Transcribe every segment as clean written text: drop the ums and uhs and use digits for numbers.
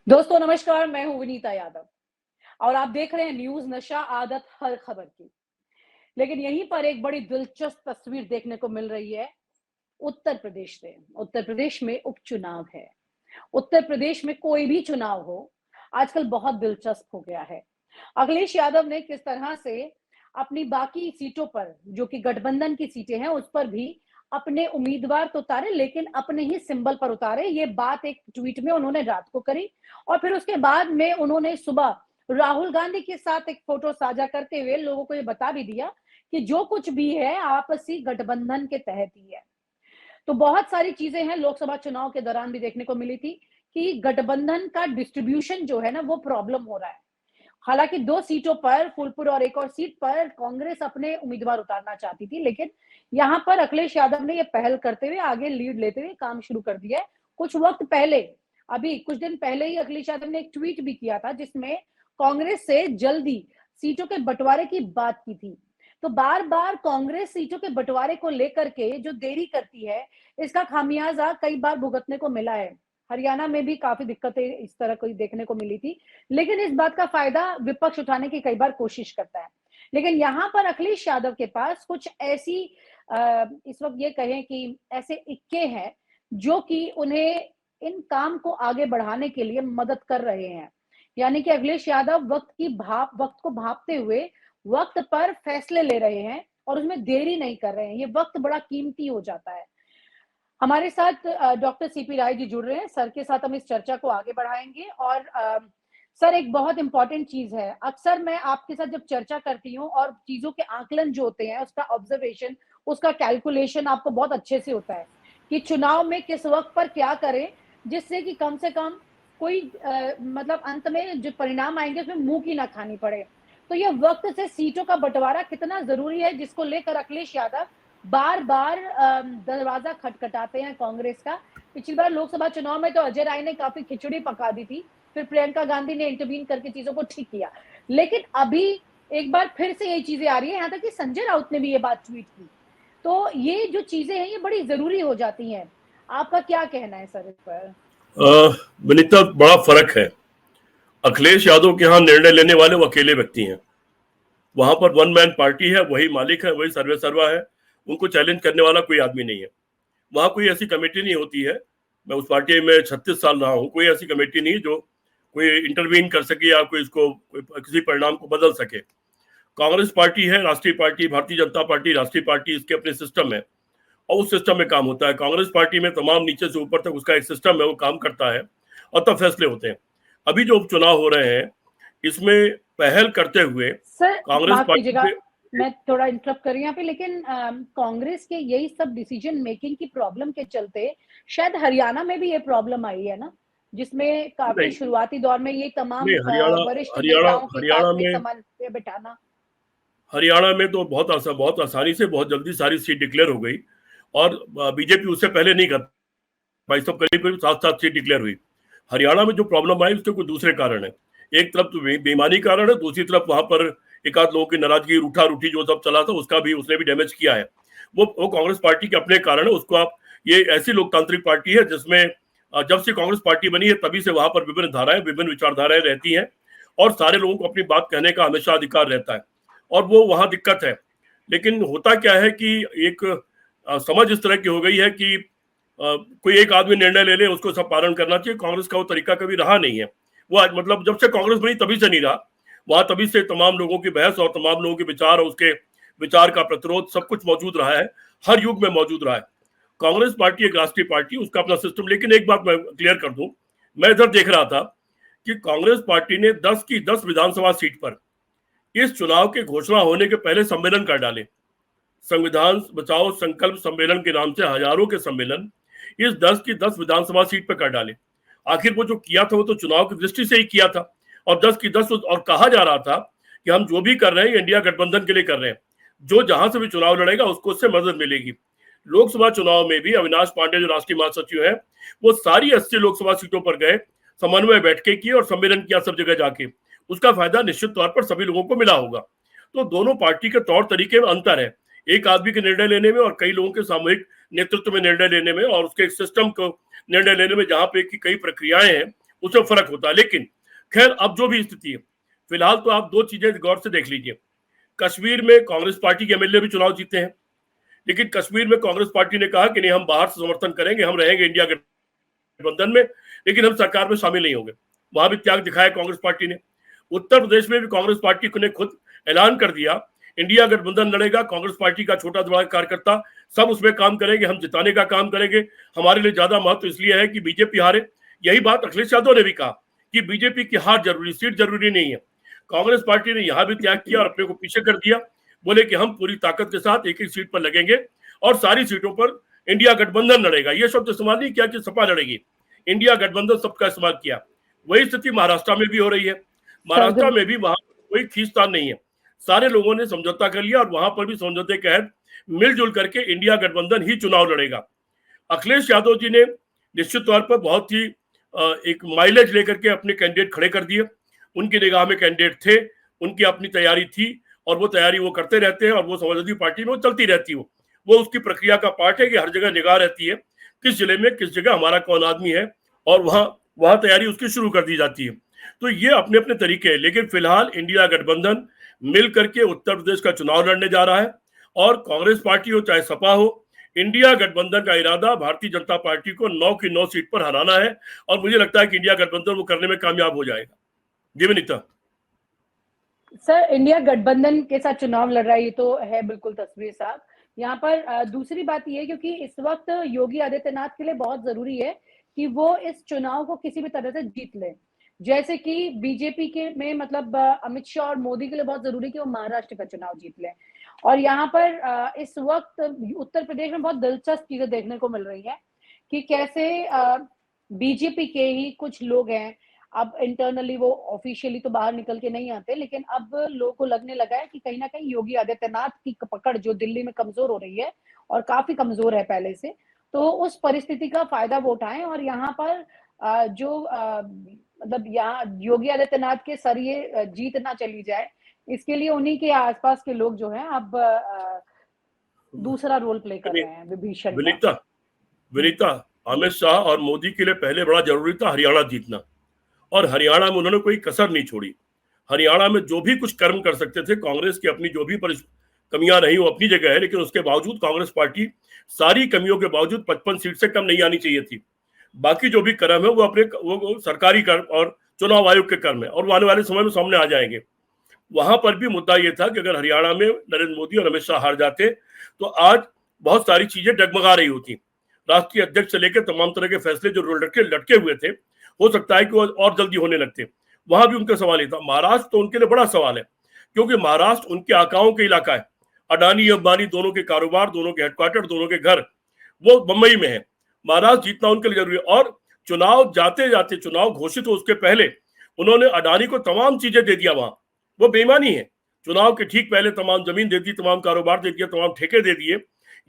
दोस्तों नमस्कार, मैं हूँ विनीता यादव और आप देख रहे हैं न्यूज़ नशा आदत हर खबर की। लेकिन यहीं पर एक बड़ी दिलचस्प तस्वीर देखने को मिल रही है उत्तर प्रदेश से। उत्तर प्रदेश में उपचुनाव है। उत्तर प्रदेश में कोई भी चुनाव हो, आजकल बहुत दिलचस्प हो गया है। अखिलेश यादव ने किस तरह से अपनी बाकी सीटों पर, जो कि गठबंधन की सीटें हैं, उस पर भी अपने उम्मीदवार तो उतारे, लेकिन अपने ही सिंबल पर उतारे। ये बात एक ट्वीट में उन्होंने रात को करी और फिर उसके बाद में उन्होंने सुबह राहुल गांधी के साथ एक फोटो साझा करते हुए लोगों को ये बता भी दिया कि जो कुछ भी है आपसी गठबंधन के तहत ही है। तो बहुत सारी चीजें हैं लोकसभा चुनाव के दौरान भी देखने को मिली थी कि गठबंधन का डिस्ट्रीब्यूशन जो है ना, वो प्रॉब्लम हो रहा है। हालांकि 2 सीटों पर, फूलपुर और एक और सीट पर कांग्रेस अपने उम्मीदवार उतारना चाहती थी, लेकिन यहां पर अखिलेश यादव ने ये पहल करते हुए, आगे लीड लेते हुए काम शुरू कर दिया है। कुछ वक्त पहले, अभी कुछ दिन पहले ही अखिलेश यादव ने एक ट्वीट भी किया था जिसमें कांग्रेस से जल्दी सीटों के बंटवारे की बात की थी। तो बार-बार कांग्रेस सीटों के बंटवारे को लेकर के जो देरी करती है, इसका खामियाजा कई बार भुगतने को मिला है। हरियाणा में भी काफी दिक्कतें इस तरह को देखने को मिली थी, लेकिन इस बात का फायदा विपक्ष उठाने की कई बार कोशिश करता है। लेकिन यहाँ पर अखिलेश यादव के पास कुछ ऐसी इस वक्त ये कहें कि ऐसे इक्के हैं जो कि उन्हें इन काम को आगे बढ़ाने के लिए मदद कर रहे हैं। यानी कि अखिलेश यादव वक्त को भांपते हुए वक्त पर फैसले ले रहे हैं और उसमें देरी नहीं कर रहे हैं। ये वक्त बड़ा कीमती हो जाता है। हमारे साथ डॉक्टर सीपी राय जी जुड़ रहे हैं। सर के साथ हम इस चर्चा को आगे बढ़ाएंगे और सर, एक बहुत इंपॉर्टेंट चीज है। अक्सर मैं आपके साथ जब चर्चा करती हूँ और चीजों के आकलन जो होते हैं, उसका ऑब्जर्वेशन, उसका कैलकुलेशन आपको बहुत अच्छे से होता है कि चुनाव में किस वक्त पर क्या करें, जिससे कि कम से कम कोई मतलब अंत में जो परिणाम आएंगे उसमें मुंह की ना खानी पड़े। तो ये वक्त से सीटों का बंटवारा कितना जरूरी है, जिसको लेकर अखिलेश यादव बार बार दरवाजा खटखटाते हैं कांग्रेस का। पिछली बार लोकसभा चुनाव में तो अजय राय ने काफी खिचड़ी पका दी थी, फिर प्रियंका गांधी ने इंटरवीन करके चीजों को ठीक किया। लेकिन अभी एक बार फिर से ये चीजें आ रही है, यहाँ तक कि संजय राउत ने भी ये बात ट्वीट की। तो ये जो चीजें हैं ये बड़ी जरूरी हो जाती हैं। आपका क्या कहना है सर इस पर? विनीता, बड़ा फर्क है। अखिलेश यादव के यहाँ निर्णय लेने वाले वो अकेले व्यक्ति हैं। वहां पर वन मैन पार्टी है, वही मालिक है, वही सर्वे सर्वा है। उनको चैलेंज करने वाला कोई आदमी नहीं है। वहां कोई ऐसी कमेटी नहीं होती है। मैं उस पार्टी में 36 साल रहा हूँ। कोई ऐसी कमेटी नहीं जो कोई इंटरवीन कर सके या कोई इसको किसी परिणाम को बदल सके। कांग्रेस पार्टी है, राष्ट्रीय पार्टी, भारतीय जनता पार्टी राष्ट्रीय पार्टी, इसके अपने सिस्टम है और उस सिस्टम में काम होता है। कांग्रेस पार्टी में तमाम नीचे से ऊपर तक उसका एक सिस्टम है, वो काम करता है और तब फैसले होते हैं। अभी जो उपचुनाव हो रहे हैं, इसमें पहल करते हुए सर कांग्रेस माफ पार्टी कीजिएगा, पे मैं थोड़ा इंटरप्ट कर रही हूँ यहाँ पे, लेकिन कांग्रेस के यही सब डिसीजन मेकिंग की प्रॉब्लम के चलते शायद हरियाणा में भी ये प्रॉब्लम आई है ना, जिसमें काफी नहीं, शुरुआती दौर में ये तमाम नहीं, हरियाणा वरिष्ठ हरियाणा नेताओं के साथ हरियाणा में में समन्वय बिठाना। हरियाणा में तो बहुत आसानी से, बहुत जल्दी सारी सीट डिक्लेयर हो गई और बीजेपी उससे पहले नहीं कर पाई। सब करीब करीब 7-7 सीट डिक्लेयर हुई। हरियाणा में जो प्रॉब्लम आई उसके कुछ दूसरे कारण है। एक तरफ तो बेईमानी कारण है, दूसरी तरफ वहां पर एक आध लोगों की नाराजगी, रूठा रूठी जो सब चला था, उसका भी उसने भी डैमेज किया है। वो कांग्रेस पार्टी के अपने कारण है। उसको आप, ये ऐसी लोकतांत्रिक पार्टी है जिसमें जब से कांग्रेस पार्टी बनी है तभी से वहां पर विभिन्न धाराएं, विभिन्न विचारधाराएं रहती हैं और सारे लोगों को अपनी बात कहने का हमेशा अधिकार रहता है और वो वहां दिक्कत है। लेकिन होता क्या है कि एक समझ इस तरह की हो गई है कि कोई एक आदमी निर्णय ले ले, उसको सब पालन करना चाहिए। कांग्रेस का वो तरीका कभी रहा नहीं है। वो आज मतलब जब से कांग्रेस बनी तभी से नहीं रहा। वहां तभी से तमाम लोगों की बहस और तमाम लोगों के विचार और उसके विचार का प्रतिरोध सब कुछ मौजूद रहा है, हर युग में मौजूद रहा है। कांग्रेस पार्टी एक राष्ट्रीय पार्टी, उसका अपना सिस्टम। लेकिन एक बात मैं क्लियर कर दूं, मैं इधर देख रहा था कि कांग्रेस पार्टी ने 10 की 10 विधानसभा सीट पर इस चुनाव के घोषणा होने के पहले सम्मेलन कर डाले। संविधान बचाओ संकल्प सम्मेलन के नाम से हजारों के सम्मेलन इस 10 की 10 विधानसभा सीट पर कर डाले। आखिर वो जो किया था वो तो चुनाव की दृष्टि से ही किया था और 10 की 10, और कहा जा रहा था कि हम जो भी कर रहे हैं इंडिया गठबंधन के लिए कर रहे हैं, जो जहां से भी चुनाव लड़ेगा उसको उससे मदद मिलेगी। लोकसभा चुनाव में भी अविनाश पांडे जो राष्ट्रीय महासचिव है, वो सारी 80 लोकसभा सीटों पर गए, समन्वय बैठकें की और सम्मेलन किया सब जगह जाके। उसका फायदा निश्चित तौर पर सभी लोगों को मिला होगा। तो दोनों पार्टी के तौर तरीके में अंतर है, एक आदमी के निर्णय लेने में और कई लोगों के सामूहिक नेतृत्व में निर्णय लेने में और उसके सिस्टम को निर्णय लेने में, जहां पे की कई प्रक्रियाएं हैं उसमें फर्क होता है। लेकिन खैर अब जो भी स्थिति है, फिलहाल तो आप दो चीजें गौर से देख लीजिए। कश्मीर में कांग्रेस पार्टी के एमएलए भी चुनाव जीते हैं, लेकिन कश्मीर में कांग्रेस पार्टी ने कहा कि नहीं, हम बाहर से समर्थन करेंगे, हम रहेंगे इंडिया गठबंधन में, लेकिन हम सरकार में शामिल नहीं होंगे। वहां भी त्याग दिखाया कांग्रेस पार्टी ने। उत्तर प्रदेश में भी कांग्रेस पार्टी ने खुद ऐलान कर दिया, इंडिया गठबंधन लड़ेगा, कांग्रेस पार्टी का छोटा बड़ा कार्यकर्ता सब उसमें काम करेंगे, हम जिताने का काम करेंगे, हमारे लिए ज्यादा महत्व इसलिए है कि बीजेपी हारे। यही बात अखिलेश यादव ने भी कहा कि बीजेपी की हार जरूरी, सीट जरूरी नहीं है। कांग्रेस पार्टी ने यहां भी त्याग किया और अपने को पीछे कर दिया, बोले कि हम पूरी ताकत के साथ एक एक सीट पर लगेंगे और सारी सीटों पर इंडिया गठबंधन लड़ेगा। ये शब्द इस्तेमाल नहीं किया कि सपा लड़ेगी, इंडिया गठबंधन शब्द का इस्तेमाल किया। वही स्थिति महाराष्ट्र में भी हो रही है। महाराष्ट्र में भी वहां कोई खींचतान नहीं है, सारे लोगों ने समझौता कर लिया और वहां पर भी समझौते के तहत मिलजुल करके इंडिया गठबंधन ही चुनाव लड़ेगा। अखिलेश यादव जी ने निश्चित तौर पर बहुत ही एक माइलेज लेकर के अपने कैंडिडेट खड़े कर दिए। उनकी निगाह में कैंडिडेट थे, उनकी अपनी तैयारी थी और वो तैयारी वो करते रहते हैं और वो समाजवादी पार्टी में वो चलती रहती है। वो उसकी प्रक्रिया का पार्ट है कि हर जगह निगाह रहती है किस जिले में किस जगह हमारा कौन आदमी है और वहां तैयारी उसकी शुरू कर दी जाती है। तो ये अपने अपने तरीके हैं। लेकिन फिलहाल इंडिया गठबंधन मिल करके उत्तर प्रदेश का चुनाव लड़ने जा रहा है और कांग्रेस पार्टी हो चाहे सपा हो, इंडिया गठबंधन का इरादा भारतीय जनता पार्टी को 9 की 9 सीट पर हराना है और मुझे लगता है कि इंडिया गठबंधन वो करने में कामयाब हो जाएगा। जी विनीता। सर, इंडिया गठबंधन के साथ चुनाव लड़ रही तो है बिल्कुल तस्वीर साहब। यहाँ पर दूसरी बात यह है क्योंकि इस वक्त योगी आदित्यनाथ के लिए बहुत जरूरी है कि वो इस चुनाव को किसी भी तरह से जीत ले। जैसे कि बीजेपी के में मतलब अमित शाह और मोदी के लिए बहुत जरूरी है कि वो महाराष्ट्र का चुनाव जीत लें। और यहाँ पर इस वक्त उत्तर प्रदेश में बहुत दिलचस्प चीजें देखने को मिल रही है कि कैसे बीजेपी के ही कुछ लोग हैं, अब इंटरनली वो ऑफिशियली तो बाहर निकल के नहीं आते, लेकिन अब लोगों को लगने लगा है कि कहीं ना कहीं योगी आदित्यनाथ की पकड़ जो दिल्ली में कमजोर हो रही है और काफी कमजोर है पहले से, तो उस परिस्थिति का फायदा वो उठाएं और यहाँ पर जो मतलब यहाँ योगी आदित्यनाथ के सरिये जीत ना चली जाए, इसके लिए उन्हीं के आसपास के लोग जो हैं अब दूसरा रोल प्ले कर रहे हैं विभीषण का। विनीता, अमित शाह और मोदी के लिए पहले बड़ा जरूरी था हरियाणा जीतना और हरियाणा में उन्होंने कोई कसर नहीं छोड़ी। हरियाणा में जो भी कुछ कर्म कर सकते थे, कांग्रेस की अपनी जो भी कमियां रही वो अपनी जगह है, लेकिन उसके बावजूद कांग्रेस पार्टी सारी कमियों के बावजूद 55 सीट से कम नहीं आनी चाहिए थी। बाकी जो भी कर्म है वो अपने वो सरकारी कर्म और चुनाव आयोग के कर्म है और वो आने वाले समय में सामने आ जाएंगे। वहां पर भी मुद्दा ये था कि अगर हरियाणा में नरेंद्र मोदी और अमित शाह हार जाते तो आज बहुत सारी चीजें डगमगा रही होती। राष्ट्रीय अध्यक्ष से लेकर तमाम तरह के फैसले जो लटके हुए थे, हो सकता है कि वो और जल्दी होने लगते। वहां भी उनका सवाल ही था। महाराष्ट्र तो उनके लिए बड़ा सवाल है क्योंकि महाराष्ट्र उनके आकाओं के इलाका है। अडानी अंबानी दोनों के कारोबार, दोनों के हेडक्वार्टर, दोनों के घर वो मुंबई में है। महाराष्ट्र जीतना उनके लिए जरूरी है और चुनाव जाते जाते, चुनाव घोषित हो उसके पहले उन्होंने अडानी को तमाम चीजें दे दिया। वहां वो बेईमानी है। चुनाव के ठीक पहले तमाम जमीन दे दी, तमाम कारोबार दे दिया, तमाम ठेके दे दिए।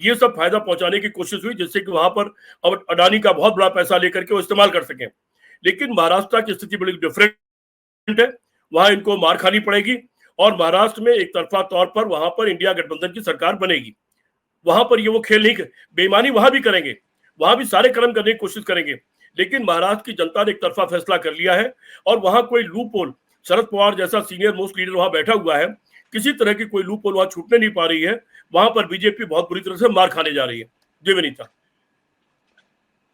ये सब फायदा पहुंचाने की कोशिश हुई जिससे कि वहां पर अब अडानी का बहुत बड़ा पैसा लेकर के वो इस्तेमाल कर सके। लेकिन महाराष्ट्र की स्थिति बड़ी डिफरेंट है, वहां इनको मार खानी पड़ेगी और महाराष्ट्र में एक तरफा तौर पर वहां पर इंडिया गठबंधन की सरकार बनेगी। वहां पर ये वो खेल नहीं, बेईमानी वहां भी करेंगे, वहां भी सारे कर्म करने की कोशिश करेंगे, लेकिन महाराष्ट्र की जनता ने एक तरफा फैसला कर लिया है और वहां कोई लूप होल, शरद पवार जैसा सीनियर मोस्ट लीडर वहां बैठा हुआ है, किसी तरह की कोई लूप होल वहां छूटने नहीं पा रही है। वहां पर बीजेपी बहुत बुरी तरह से मार खाने जा रही है। जी विनीता।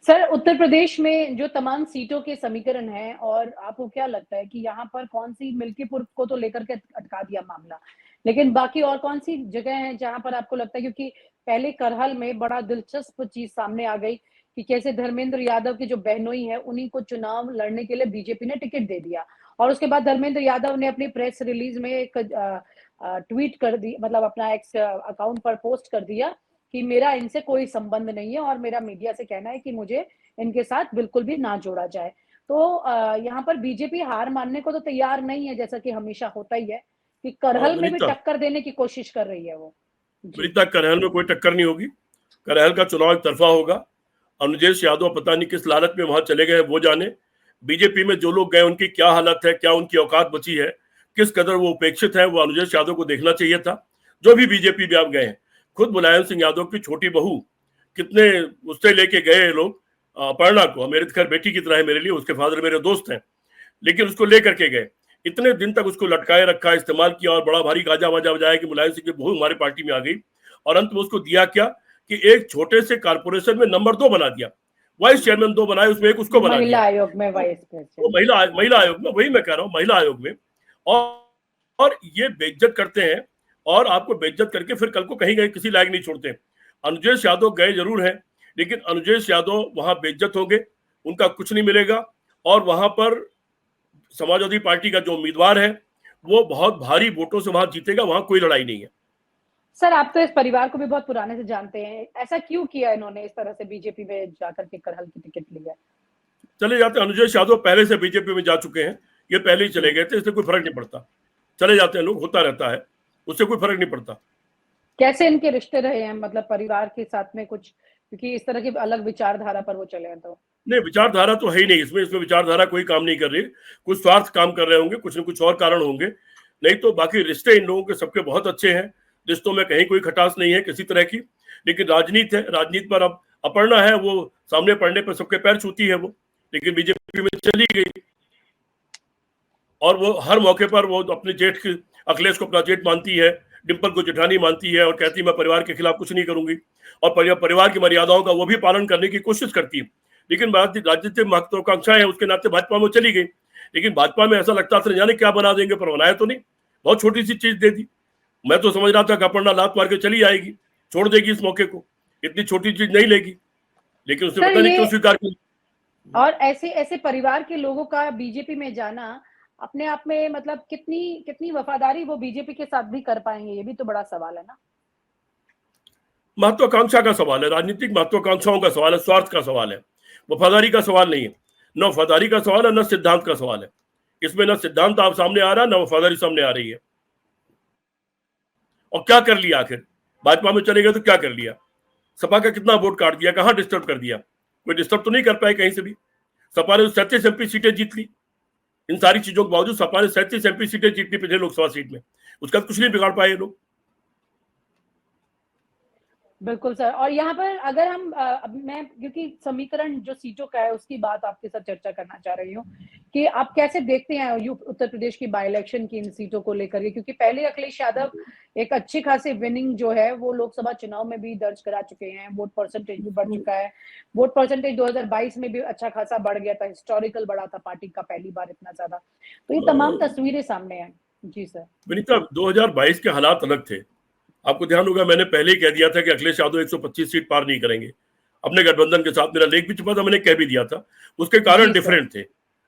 सर, उत्तर प्रदेश में जो तमाम सीटों के समीकरण हैं और आपको क्या लगता है कि यहाँ पर कौन सी, मिल्कीपुर को तो लेकर के अटका दिया मामला, लेकिन बाकी और कौन सी जगह है जहां पर आपको लगता है, क्योंकि पहले करहल में बड़ा दिलचस्प चीज सामने आ गई कि कैसे धर्मेंद्र यादव की जो बहनोई है उन्हीं को चुनाव लड़ने के लिए बीजेपी ने टिकट दे दिया और उसके बाद धर्मेंद्र यादव ने अपनी प्रेस रिलीज में एक ट्वीट कर दी, मतलब अपना एक्स अकाउंट पर पोस्ट कर दिया कि मेरा इनसे कोई संबंध नहीं है और मेरा मीडिया से कहना है कि मुझे इनके साथ बिल्कुल भी ना जोड़ा जाए। तो यहाँ पर बीजेपी हार मानने को तो तैयार नहीं है, जैसा कि हमेशा होता ही है कि करहल में भी टक्कर देने की कोशिश कर रही है वो। करहल में कोई टक्कर नहीं होगी। करहल का चुनाव एक तरफा होगा। अनुजेश यादव पता नहीं किस लालच में वहां चले गए, वो जाने। बीजेपी में जो लोग गए उनकी क्या हालत है, क्या उनकी औकात बची है, किस कदर वो उपेक्षित है, वो अनुजेश यादव को देखना चाहिए था। जो भी बीजेपी में आप गए हैं, खुद मुलायम सिंह यादव की छोटी बहू कितने उससे लेके गए लोग अपर्णा को, मेरे खैर बेटी की तरह है मेरे लिए, उसके फादर मेरे दोस्त हैं, लेकिन उसको लेकर के गए, इतने दिन तक उसको लटकाए रखा, इस्तेमाल किया और बड़ा भारी गाजा वाजा बजाया कि मुलायम सिंह की बहू हमारी पार्टी में आ गई, और अंत में उसको दिया क्या कि एक छोटे से कारपोरेशन में नंबर 2 बना दिया, वाइस चेयरमैन 2 बनाए, उसमें एक उसको बना दिया महिला आयोग में वाइस तो प्रेसिडेंट। महिला आयोग में, वही मैं कह रहा हूँ, महिला आयोग में। और ये बेइज्जत करते हैं, और आपको बेइज्जत करके फिर कल को कहीं गए किसी लायक नहीं छोड़ते। अनुजेश यादव गए जरूर हैं, लेकिन अनुजेश यादव वहां बेइज्जत होंगे, उनका कुछ नहीं मिलेगा, और वहां पर समाजवादी पार्टी का जो उम्मीदवार है वो बहुत भारी वोटों से वहां जीतेगा, वहां कोई लड़ाई नहीं है। सर, आप तो इस परिवार को भी बहुत पुराने से जानते हैं, ऐसा क्यों किया इन्होंने, इस तरह से बीजेपी में जाकर के करहल की टिकट लिया? चले जाते, अनुजेश यादव पहले से बीजेपी में जा चुके हैं, ये पहले ही चले गए थे, इससे कोई फर्क नहीं पड़ता, चले जाते हैं लोग, होता रहता है, उससे कोई फर्क नहीं पड़ता। कैसे इनके रिश्ते रहे हैं, मतलब परिवार के साथ में कुछ, क्योंकि इस तरह की अलग विचारधारा पर वो चले हैं तो? नहीं, विचारधारा तो है ही नहीं इसमें, विचारधारा कोई काम नहीं कर रही, कुछ स्वार्थ काम कर रहे होंगे, कुछ न कुछ और कारण होंगे, नहीं तो बाकी रिश्ते इन लोगों के सबके बहुत अच्छे हैं, रिश्तों में कहीं कोई खटास नहीं है किसी तरह की। लेकिन राजनीति है, राजनीति पर अब अपर्णा है, वो सामने पड़ने पर सबके पैर छूती है वो, लेकिन बीजेपी में चली गई, और वो हर मौके पर वो अपने जेठ की, अखिलेश को अपना जेठ मानती है, डिम्पल को जेठानी मानती है, और कहती है मैं परिवार के खिलाफ कुछ नहीं करूंगी, और परिवार की मर्यादाओं का वो भी पालन करने की कोशिश करती है। लेकिन राजनीतिक महत्वाकांक्षाएं है उसके नाते भाजपा में चली गई, लेकिन भाजपा में ऐसा लगता था जाने क्या बना देंगे, पर बनाया तो नहीं, बहुत छोटी सी चीज दे दी। मैं तो समझ रहा था कि अपर्णा लात मार के चली आएगी, छोड़ देगी इस मौके को, इतनी छोटी चीज नहीं लेगी, लेकिन उसने पता नहीं क्यों स्वीकार किया। और ऐसे ऐसे परिवार के लोगों का बीजेपी में जाना अपने आप में, मतलब कितनी कितनी वफादारी वो बीजेपी के साथ भी कर पाएंगे, ये भी तो बड़ा सवाल है ना। महत्वाकांक्षा का सवाल है, राजनीतिक महत्वाकांक्षाओं का सवाल है, स्वार्थ का सवाल है, वफादारी का सवाल नहीं है। न वफादारी का सवाल है, न सिद्धांत का सवाल है, इसमें न सिद्धांत आप सामने आ रहा है, न वफादारी सामने आ रही है। और क्या कर लिया आखिर, भाजपा में चले गए तो क्या कर लिया, सपा का कितना वोट काट दिया, कहां डिस्टर्ब कर दिया, कोई डिस्टर्ब तो नहीं कर पाए कहीं से भी। सपा ने 37 एमपी सीटें जीत ली, इन सारी चीजों के बावजूद सपा ने 37 एमपी सीटें जीतनी पिछले लोकसभा सीट में, उसका कुछ नहीं बिगाड़ पाए लोग। बिल्कुल सर। और यहाँ पर अगर हम मैं क्योंकि समीकरण जो सीटों का है उसकी बात आपके साथ चर्चा करना चाह रही हूँ कि आप कैसे देखते हैं उत्तर प्रदेश की बाई इलेक्शन की इन सीटों को लेकर के, क्योंकि पहले अखिलेश यादव एक अच्छी खासी विनिंग जो है वो लोकसभा चुनाव में भी दर्ज करा चुके हैं, वोट परसेंटेज भी बढ़ चुका है, वोट परसेंटेज 2022 में भी अच्छा खासा बढ़ गया था, हिस्टोरिकल बढ़ा था पार्टी का, पहली बार इतना ज्यादा। तो ये तमाम तस्वीरें सामने हैं। जी सर। विनीता, 2022 के हालात अलग थे, आपको ध्यान होगा मैंने पहले ही कह दिया था कि अखिलेश यादव 125 सीट पार नहीं करेंगे, अपने गठबंधन के साथ, मेरा लेख भी छपा था, मैंने कह भी दिया था, उसके कारण डिफरेंट थे,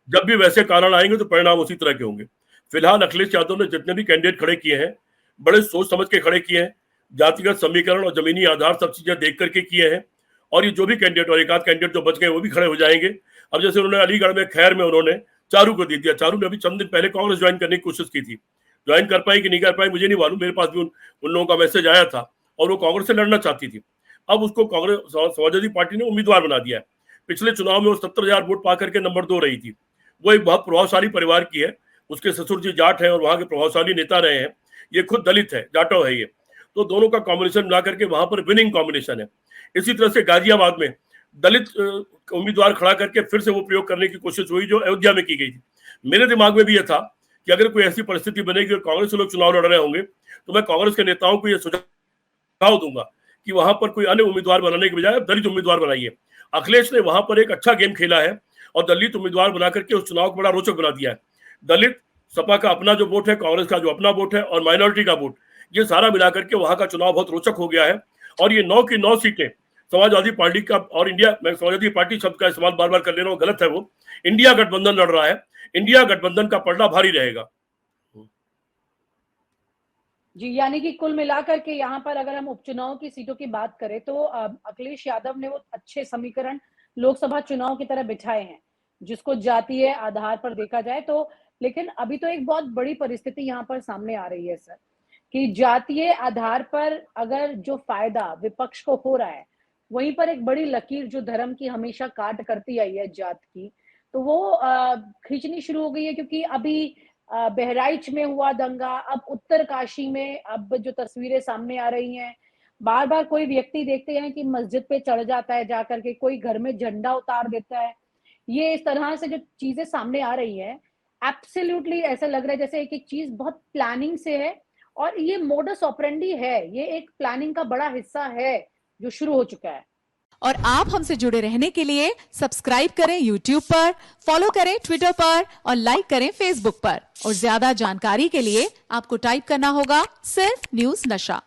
जब भी वैसे कारण आएंगे तो परिणाम उसी तरह के होंगे। फिलहाल अखिलेश यादव ने जितने भी कैंडिडेट खड़े किए हैं बड़े सोच समझ के खड़े किए हैं, जातिगत समीकरण और जमीनी आधार सब चीजें देख करके किए हैं, और ये जो भी कैंडिडेट और एक आध कैंडिडेट जो बच गए वो भी खड़े हो जाएंगे। अब जैसे उन्होंने अलीगढ़ में खैर में उन्होंने चारू को दे दिया, चारू ने अभी चंद दिन पहले कांग्रेस ज्वाइन करने की कोशिश की थी, ज्वाइन कर पाई कि नहीं कर पाई मुझे नहीं मालूम, मेरे पास भी उन लोगों का मैसेज आया था, और वो कांग्रेस से लड़ना चाहती थी। अब उसको कांग्रेस समाजवादी पार्टी ने उम्मीदवार बना दिया है, पिछले चुनाव में वो 70,000 वोट पा करके नंबर 2 रही थी, वो एक बहुत प्रभावशाली परिवार की है, उसके ससुर जी जाट है और वहां के प्रभावशाली नेता रहे हैं, ये खुद दलित है, जाटो है ये, तो दोनों का कॉम्बिनेशन मिला करके वहां पर विनिंग कॉम्बिनेशन है। इसी तरह से गाजियाबाद में दलित उम्मीदवार खड़ा करके फिर से वो प्रयोग करने की कोशिश हुई जो अयोध्या में की गई थी। मेरे दिमाग में भी यह था कि अगर कोई ऐसी परिस्थिति बनेगी और कांग्रेस से लोग चुनाव लड़ रहे होंगे तो मैं कांग्रेस के नेताओं को यह सुझाव दूंगा कि वहां पर कोई अन्य उम्मीदवार बनाने के बजाय दलित उम्मीदवार बनाइए। अखिलेश ने वहां पर एक अच्छा गेम खेला है और दलित उम्मीदवार बना करके उस चुनाव को बड़ा रोचक बना दिया है। दलित, सपा का अपना जो वोट है, कांग्रेस का जो अपना वोट है और माइनॉरिटी का वोट, ये सारा मिला करके वहां का चुनाव बहुत रोचक हो गया है। और ये 9 की 9 सीटें समाजवादी पार्टी का, और इंडिया, मैं समाजवादी पार्टी शब्द का इस्तेमाल बार बार कर ले रहा हूँ, गलत है, वो इंडिया गठबंधन लड़ रहा है, इंडिया गठबंधन का पलड़ा भारी रहेगा। जी, यानी कि कुल मिलाकर के यहाँ पर अगर हम उपचुनाव की सीटों की बात करें तो अखिलेश यादव ने वो अच्छे समीकरण लोकसभा चुनाव की तरह बिछाए हैं, जिसको जातीय आधार पर देखा जाए तो। लेकिन अभी तो एक बहुत बड़ी परिस्थिति यहाँ पर सामने आ रही है सर, कि जातीय आधार पर अगर जो फायदा विपक्ष को हो रहा है, वहीं पर एक बड़ी लकीर जो धर्म की हमेशा काट करती आई है, जात की, तो वो खींचनी शुरू हो गई है। क्योंकि अभी बहराइच में हुआ दंगा, अब उत्तरकाशी में अब जो तस्वीरें सामने आ रही हैं, बार बार कोई व्यक्ति देखते हैं कि मस्जिद पे चढ़ जाता है जाकर के, कोई घर में झंडा उतार देता है। ये इस तरह से जो चीजें सामने आ रही है, एब्सोल्युटली ऐसा लग रहा है जैसे एक एक चीज बहुत प्लानिंग से है, और ये मोडस ऑपरेंडी है, ये एक प्लानिंग का बड़ा हिस्सा है जो शुरू हो चुका है। और आप हमसे जुड़े रहने के लिए सब्सक्राइब करें YouTube पर, फॉलो करें ट्विटर पर और लाइक करें Facebook पर। और ज्यादा जानकारी के लिए आपको टाइप करना होगा सिर्फ न्यूज़ नशा।